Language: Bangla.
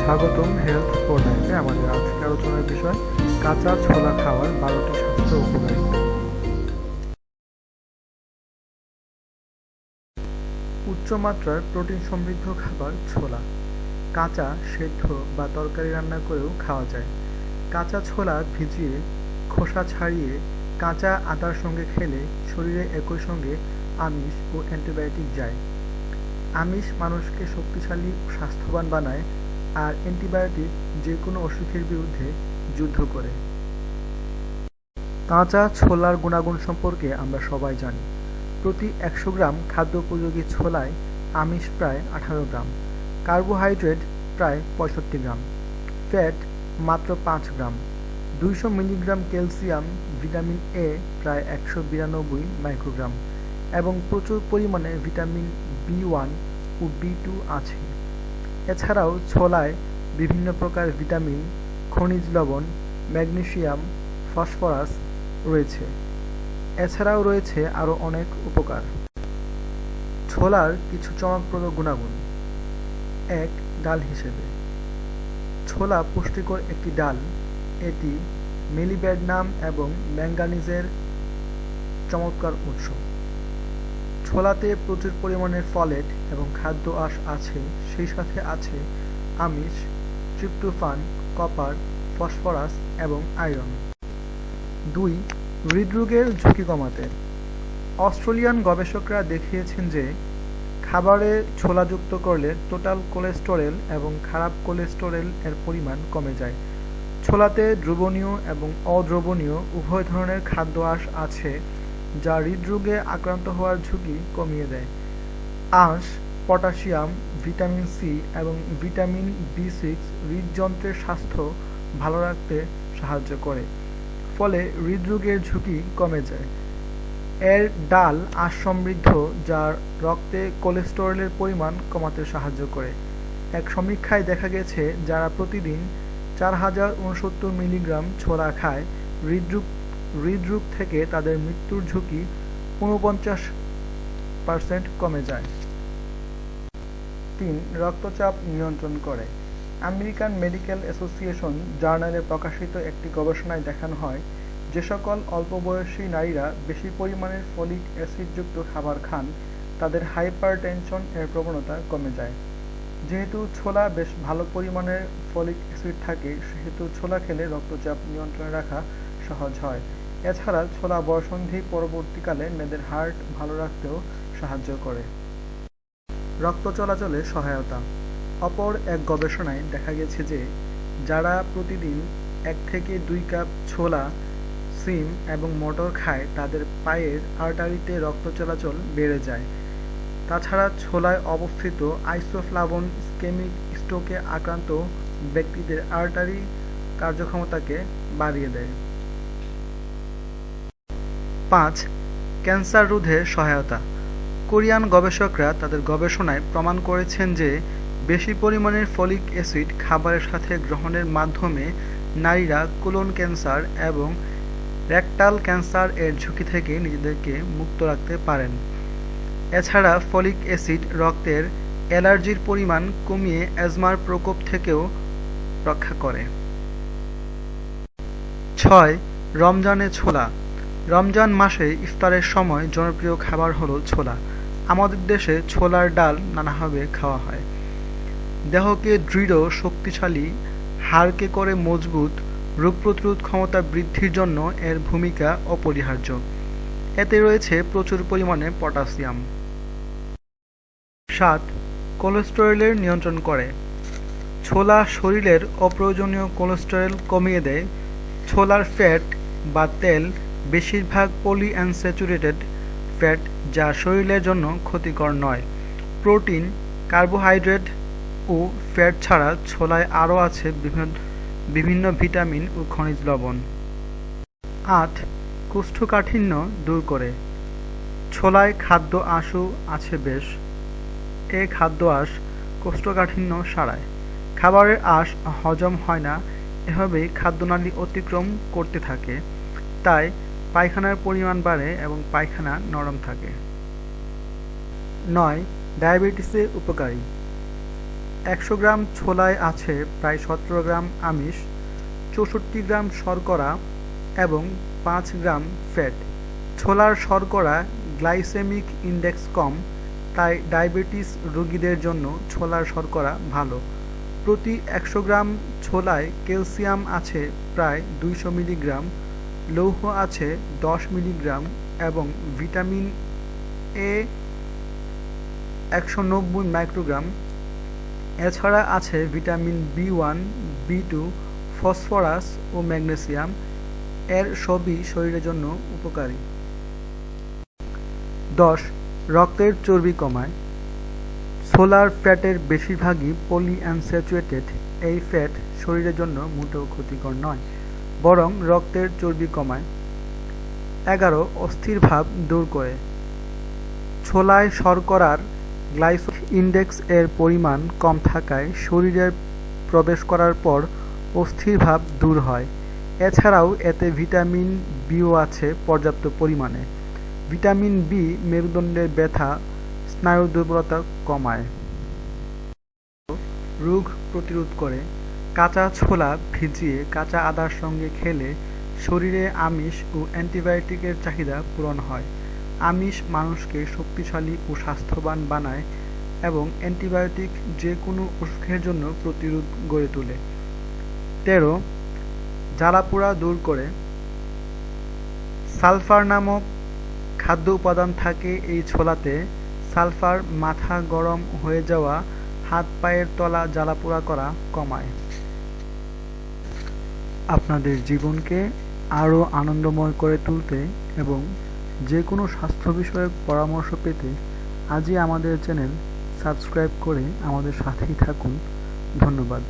স্বাগতম হেলথ ফর লাইফে। আমাদের আজকের আলোচনার বিষয় কাঁচা ছোলা খাওয়ার 12টি স্বাস্থ্য উপকারিতা। উচ্চমাত্রার প্রোটিন সমৃদ্ধ খাবার ছোলা। কাঁচা, সেদ্ধ বা তরকারি রান্না করেও খাওয়া যায়। কাঁচা ছোলা ভিজিয়ে খোসা ছাড়িয়ে কাঁচা আদার সঙ্গে খেলে শরীরে একই সঙ্গে আমিষ ও অ্যান্টিবায়োটিক যায়। আমিষ মানুষকে শক্তিশালী ও স্বাস্থ্যবান বানায়, আর অ্যান্টিবায়োটিক যে কোনো অসুখের বিরুদ্ধে যুদ্ধ করে। কাঁচা ছোলার গুণাগুণ সম্পর্কে আমরা সবাই জানি। প্রতি 100 গ্রাম খাদ্যোপযোগী ছোলায় আমিষ প্রায় 18 গ্রাম, কার্বোহাইড্রেট প্রায় 65 গ্রাম, ফ্যাট মাত্র 5 গ্রাম, 200 মিলিগ্রাম ক্যালসিয়াম, ভিটামিন এ প্রায় 192 মাইক্রোগ্রাম এবং প্রচুর পরিমাণে ভিটামিন বি1 ও বি2 আছে। এছাড়াও ছোলায় বিভিন্ন প্রকার ভিটামিন, খনিজ লবণ, ম্যাগনেসিয়াম, ফসফরাস রয়েছে। এছাড়াও রয়েছে আরও অনেক উপকার। ছোলার কিছু চমকপ্রদ গুণাগুণ। 1. ডাল হিসেবে ছোলা পুষ্টিকর একটি ডাল। এটি মেলিব্যাডনাম এবং ম্যাঙ্গানিজের চমৎকার উৎস। ছোলাতে প্রচুর পরিমাণে ফলেট এবং খাদ্য আঁশ আছে, সেই সাথে আছে আমিষ, ট্রিপ্টোফান, কপার, ফসফরাস এবং আয়রন। 2. হৃদরোগের ঝুঁকি কমাতে অস্ট্রেলিয়ান গবেষকরা দেখিয়েছেন যে খাবারে ছোলা যুক্ত করলে টোটাল কোলেস্টেরল এবং খারাপ কোলেস্টেরল এর পরিমাণ কমে যায়। ছোলাতে দ্রবণীয় এবং অদ্রবণীয় উভয় ধরনের খাদ্য আঁশ আছে, যা হৃদরোগে আক্রান্ত হওয়ার ঝুঁকি কমিয়ে দেয়। আঁশ, পটাশিয়াম, ভিটামিন সি এবং ভিটামিন বি6 হৃদযন্ত্রের স্বাস্থ্য ভালো রাখতে সাহায্য করে, ফলে হৃদরোগের ঝুঁকি কমে যায়। এর ডাল আঁশ সমৃদ্ধ, যা রক্তে কোলেস্টেরলের পরিমাণ কমাতে সাহায্য করে। এক সমীক্ষায় দেখা গেছে যারা প্রতিদিন 4069 মিলিগ্রাম ছোলা খায়, হৃদরোগ থেকে তাদের মৃত্যুর ঝুঁকি 49% কমে যায়। 3. রক্তচাপ নিয়ন্ত্রণ করে আমেরিকান মেডিকেল অ্যাসোসিয়েশন জার্নালে প্রকাশিত একটি গবেষণায় দেখানো হয়, যে সকল অল্প বয়সী নারীরা বেশি পরিমাণের ফলিক অ্যাসিডযুক্ত খাবার খান, তাদের হাইপারটেনশন এর প্রবণতা কমে যায়। যেহেতু ছোলা বেশ ভালো পরিমাণের ফলিক অ্যাসিড থাকে, সেহেতু ছোলা খেলে রক্তচাপ নিয়ন্ত্রণে রাখা সহজ হয়। এছাড়া ছোলা বয়ঃসন্ধি পরবর্তীকালে মেয়েদের হার্ট ভালো রাখতেও সাহায্য করে। রক্ত চলাচলে সহায়তা অপর এক গবেষণায় দেখা গেছে যে যারা প্রতিদিন 1 থেকে 2 কাপ ছোলা, সিম এবং মটর খায়, তাদের পায়ের আর্টারিতে রক্ত চলাচল বেড়ে যায়। তাছাড়া ছোলায় অবস্থিত আইসোফ্লাভোন ইসকেমিক স্ট্রোকে আক্রান্ত ব্যক্তিদের আর্টারি কার্যক্ষমতাকে বাড়িয়ে দেয়। 5. ক্যান্সার রোধে সহায়তা কোরিয়ান গবেষকরা তাদের গবেষণায় প্রমাণ করেছেন যে বেশি পরিমাণের ফলিক অ্যাসিড খাবারের সাথে গ্রহণের মাধ্যমে নারীরা কোলন ক্যান্সার এবং রেকটাল ক্যান্সার এর ঝুঁকি থেকে নিজেদেরকে মুক্ত রাখতে পারেন। এছাড়া ফলিক অ্যাসিড রক্তের অ্যালার্জির পরিমাণ কমিয়ে অ্যাজমার প্রকোপ থেকেও রক্ষা করে। 6. রমজানে ছোলা রমজান মাসে ইফতারের সময় জনপ্রিয় খাবার হলো ছোলা। আমাদের দেশে ছোলার ডাল নানাভাবে খাওয়া হয়। দেহকে দৃঢ়, শক্তিশালী, হাড়কে করে মজবুত, রোগ প্রতিরোধ ক্ষমতা বৃদ্ধির জন্য এর ভূমিকা অপরিহার্য। এতে রয়েছে প্রচুর পরিমাণে পটাশিয়াম। 7. কোলেস্টেরলের নিয়ন্ত্রণ করে ছোলা শরীরের অপ্রয়োজনীয় কোলেস্টেরল কমিয়ে দেয়। ছোলার ফ্যাট বা তেল বেশিরভাগ পলিআনস্যাচুরেটেড ফ্যাট, যা শরীরের জন্য ক্ষতিকর নয়। প্রোটিন, কার্বোহাইড্রেট ও ফ্যাট ছাড়া ছোলায় আরও আছে বিভিন্ন ভিটামিন ও খনিজ লবণ। 8. কোষ্ঠকাঠিন্য দূর করে ছোলায় খাদ্য আঁশও আছে বেশ। এ খাদ্য আঁশ কোষ্ঠকাঠিন্য সারায়। খাবারের আঁশ হজম হয় না, এভাবেই খাদ্যনালী অতিক্রম করতে থাকে, তাই পায়খানার পরিমাণ বাড়ে এবং পায়খানা নরম থাকে। 9. ডায়াবেটিসে উপকারী 100 গ্রাম ছোলায় আছে প্রায় 17 গ্রাম আমিষ, 64 গ্রাম শর্করা এবং 5 গ্রাম ফ্যাট। ছোলার শর্করা গ্লাইসেমিক ইন্ডেক্স কম, তাই ডায়াবেটিস রোগীদের জন্য ছোলার শর্করা ভালো। প্রতি 100 গ্রাম ছোলায় ক্যালসিয়াম আছে প্রায় 200 মিলিগ্রাম, লৌহ আছে 10 মিলিগ্রাম এবং ভিটামিন এ 190 মাইক্রোগ্রাম। এছাড়া আছে ভিটামিন বি1, বি2, ফসফরাস ও ম্যাগনেসিয়াম। এর সবই শরীরের জন্য উপকারী। 10. রক্তের চর্বি কমায়। সোলার ফ্যাটের বেশিরভাগই পলিআনস্যাচুরেটেড। এই ফ্যাট শরীরের জন্য মোটেও ক্ষতিকর নয়, বরং রক্তের চর্বি কমায়। 11. অস্থির ভাব দূর করে। ছোলায় শর্করার গ্লাইসেমিক ইন্ডেক্স এর পরিমাণ কম থাকায় শরীরে প্রবেশ করার পর অস্থির ভাব দূর হয়। এছাড়াও এতে ভিটামিন বিও আছে পর্যাপ্ত পরিমাণে। ভিটামিন বি মেরুদণ্ডের ব্যথা, স্নায়ুর দুর্বলতা কমায়। রোগ প্রতিরোধ করে। কাঁচা ছোলা ভিজিয়ে কাঁচা আদার সঙ্গে খেলে শরীরে আমিষ ও অ্যান্টিবায়োটিকের চাহিদা পূরণ হয়। আমিষ মানুষকে শক্তিশালী ও স্বাস্থ্যবান বানায় এবং অ্যান্টিবায়োটিক যে কোনো অসুখের জন্য প্রতিরোধ গড়ে তোলে। 13. জ্বালাপোড়া দূর করে। সালফার নামক খাদ্য উপাদান থাকে এই ছোলাতে। সালফার মাথা গরম হয়ে যাওয়া, হাত পায়ের তলা জ্বালাপোড়া করা কমায়। আপনাদের জীবনকে আরও আনন্দময় করে তুলতে এবং যে কোনো স্বাস্থ্য বিষয়ক পরামর্শ পেতে আজই আমাদের চ্যানেল সাবস্ক্রাইব করে আমাদের সাথেই থাকুন। ধন্যবাদ।